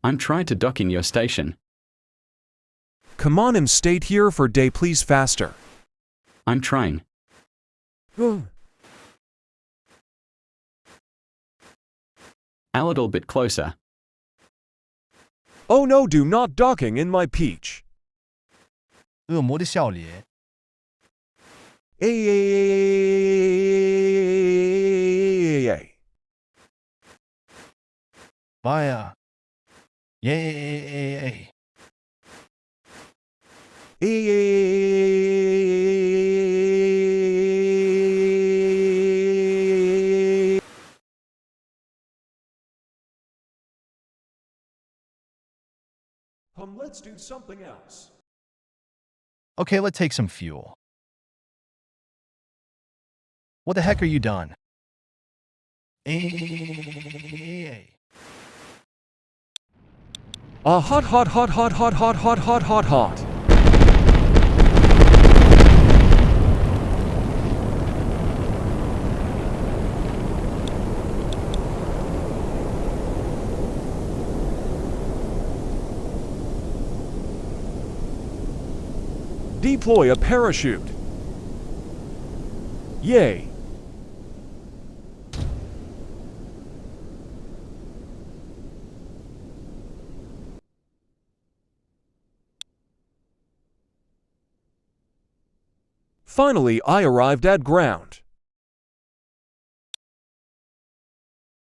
I'm trying to dock in your station. Come on, stay here for day please faster. I'm trying. A little bit closer. Oh no, do not docking in my peach. 恶魔的笑脸。Via. Yay. Let's do something else. Okay, let's take some fuel. What the heck are you done? Hot. Deploy a parachute. Yay. Finally, I arrived at ground.